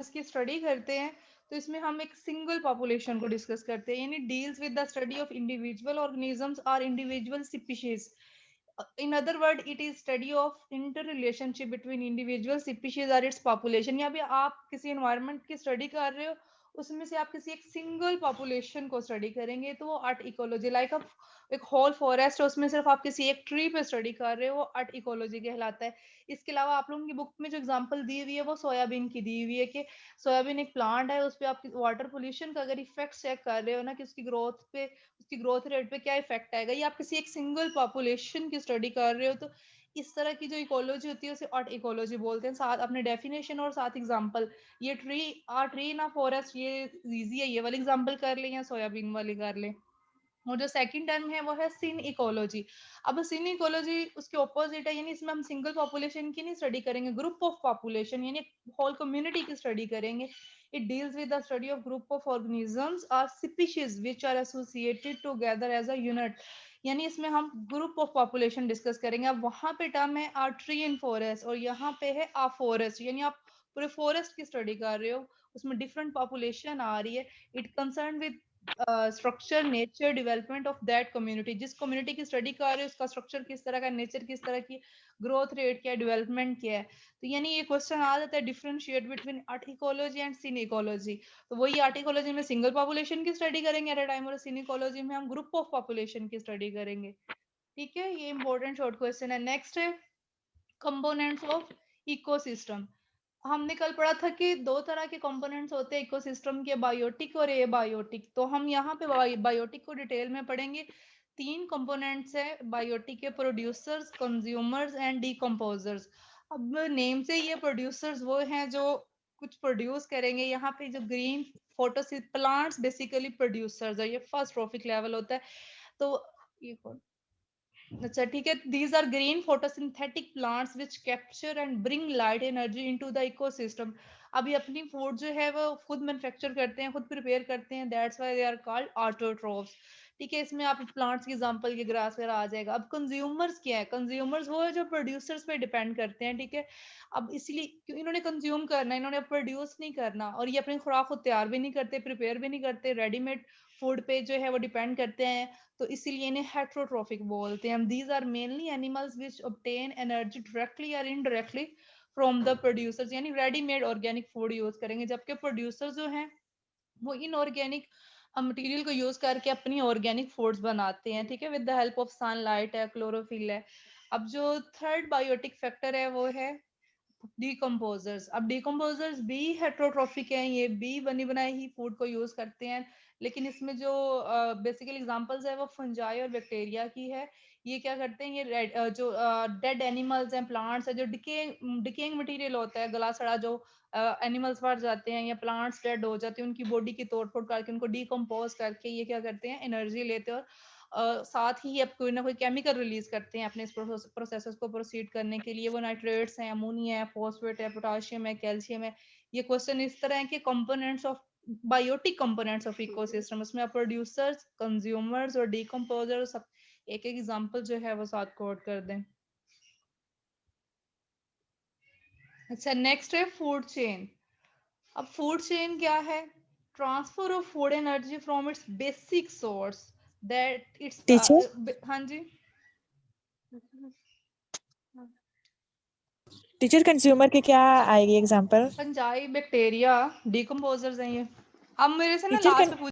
इसकी स्टडी करते हैं तो इसमें हम एक सिंगल पॉपुलेशन को डिस्कस करते हैं, यानी deals with the study of individual organisms और individual species. In other word it is study of inter relationship between individual species और इट्स पॉपुलेशन। या भी आप किसी एनवायरनमेंट की स्टडी कर रहे हो, उसमें से आप किसी एक सिंगल पॉपुलेशन को स्टडी करेंगे तो वो आर्ट इकोलॉजी। लाइक अब एक होल फॉरेस्ट है, उसमें सिर्फ आप किसी एक ट्री पे स्टडी कर रहे हो, वो आर्ट इकोलॉजी कहलाता है। इसके अलावा आप लोगों की बुक में जो एग्जांपल दी हुई है वो सोयाबीन की दी हुई है कि सोयाबीन एक प्लांट है, उस पे आप वाटर पोल्यूशन का अगर इफेक्ट चेक कर रहे हो ना कि उसकी ग्रोथ पे, उसकी ग्रोथ रेट पे क्या इफेक्ट आएगा, या आप किसी एक सिंगल पॉपुलेशन की स्टडी कर रहे हो, तो इस तरह की जो इकोलॉजी होती है उसे आर्ट इकोलॉजी बोलते हैं। साथ अपने डेफिनेशन और साथ एग्जांपल, ये ट्री ना फॉरेस्ट, ये इजी है, ये वाली एग्जांपल कर लें या सोयाबीन वाली कर लें। और जो सेकंड टर्म है वो है सिन इकोलॉजी। अब सिन इकोलॉजी उसके ऑपोजिट है, यानी इसमें हम सिंगल पॉपुलेशन की नहीं स्टडी करेंगे, ग्रुप ऑफ पॉपुलेशन यानी होल कम्युनिटी की स्टडी करेंगे। It deals with the study of group of organisms और species which are associated together as a unit, यानी इसमें हम ग्रुप ऑफ पॉपुलेशन डिस्कस करेंगे। अब वहां पे टर्म है आर ट्री इन फॉरेस्ट और यहाँ पे है आ फॉरेस्ट, यानी आप पूरे फॉरेस्ट की स्टडी कर रहे हो, उसमें डिफरेंट पॉपुलेशन आ रही है। It concern with structure, nature, development of that community. जिस कम्युनिटी की स्टडी कर रहे हो उसका स्ट्रक्चर किस तरह का, नेचर किस तरह की, ग्रोथ रेट क्या है, डेवलपमेंट क्या है। तो यानी ये क्वेश्चन आ जाता है differentiate between autecology and synecology. तो वही आर्ट इकोलॉजी में सिंगल पॉपुलेशन की स्टडी करेंगे एट अ टाइम, और सीन इकोलॉजी में हम ग्रुप ऑफ पॉपुलेशन की स्टडी करेंगे। ठीक है, ये इंपॉर्टेंट शॉर्ट क्वेश्चन है। नेक्स्ट है कंपोनेंट्स ऑफ इकोसिस्टम। हमने कल पढ़ा था कि दो तरह के कंपोनेंट्स होते हैं इकोसिस्टम के, बायोटिक और एबायोटिक। तो हम यहाँ पे बायोटिक को डिटेल में पढ़ेंगे। तीन कंपोनेंट्स है बायोटिक के, प्रोड्यूसर्स, कंज्यूमर्स एंड डिकम्पोजर्स। अब नेम से ये प्रोड्यूसर्स वो हैं जो कुछ प्रोड्यूस करेंगे। यहाँ पे जो ग्रीन फोटोसिंथ प्लांट्स बेसिकली प्रोड्यूसर्स है, ये फर्स्ट ट्रॉफिक लेवल होता है। तो ये कौन, अच्छा ठीक है, these are green photosynthetic plants which capture and bring light energy into the ecosystem। अभी अपनी फूड जो है वो खुद मैन्युफैक्चर करते हैं, खुद प्रिपेयर करते हैं, that's why they are called autotrophs. ठीक है, इसमें आप प्लांट्स की एग्जांपल के ग्रास वगैरह आ जाएगा। अब कंज्यूमर्स क्या है, कंज्यूमर्स वो है जो प्रोड्यूसर्स पे डिपेंड करते हैं। ठीक है, अब इसलिए क्यों इन्होंने कंज्यूम करना है, इन्होंने प्रोड्यूस नहीं करना, और ये अपनी खुराक खुद तैयार भी नहीं करते, प्रिपेयर भी नहीं करते, रेडीमेड फूड पे जो है वो डिपेंड करते हैं। तो इसीलिए इन्हें हेट्रोट्रोफिक बोलते हैं। These are mainly animals which obtain energy directly और इनडायरेक्टली फ्रॉम द प्रोड्यूसर्स, यानी रेडीमेड ऑर्गेनिक फूड यूज करेंगे, जबकि प्रोड्यूसर जो हैं वो इनऑर्गेनिक मटेरियल को यूज करके अपनी ऑर्गेनिक फूड्स बनाते हैं। ठीक है, with the help of sunlight है, क्लोरोफिल है। अब जो थर्ड बायोटिक फैक्टर है वो है डिकम्पोजर्स। अब डिकम्पोजर्स भी हेट्रोट्रॉफिक हैं, ये भी बनी बनाई ही फूड को यूज करते हैं, लेकिन इसमें जो बेसिकली एग्जांपल्स है वो फंजाई और बैक्टीरिया की है। ये क्या करते हैं, ये जो डेड एनिमल्स हैं, प्लांट्स है, जो डिकेइंग मटेरियल होता है, गला सड़ा जो एनिमल्स मर जाते हैं या प्लांट्स डेड हो जाते हैं, उनकी बॉडी की तोड़ फोड़ करके उनको डिकम्पोज करके ये क्या करते हैं, एनर्जी लेते हैं। और साथ ही अब कोई ना कोई केमिकल रिलीज करते हैं अपने इस प्रोसेस को प्रोसीड करने के लिए। वो नाइट्रेट्स हैं, अमोनिया है, फॉस्फेट है, पोटाशियम है, कैल्शियम है। ये क्वेश्चन इस तरह है कि components of biotic components of ecosystem, उसमें आप प्रोड्यूसर्स, कंज्यूमर्स और डिकम्पोजर्स सब एक एक एग्जांपल जो है वो साथ कोट कर दें। अच्छा, नेक्स्ट है फूड चेन। अब फूड चेन क्या है, transfer of food energy from its basic source that it's, teacher हाँ जी, टीचर कंज्यूमर के क्या आएगी एग्जांपल? फंजाई, बैक्टीरिया, डिकम्पोजर्स हैं ये। अब मेरे से ना टीचर लास्ट में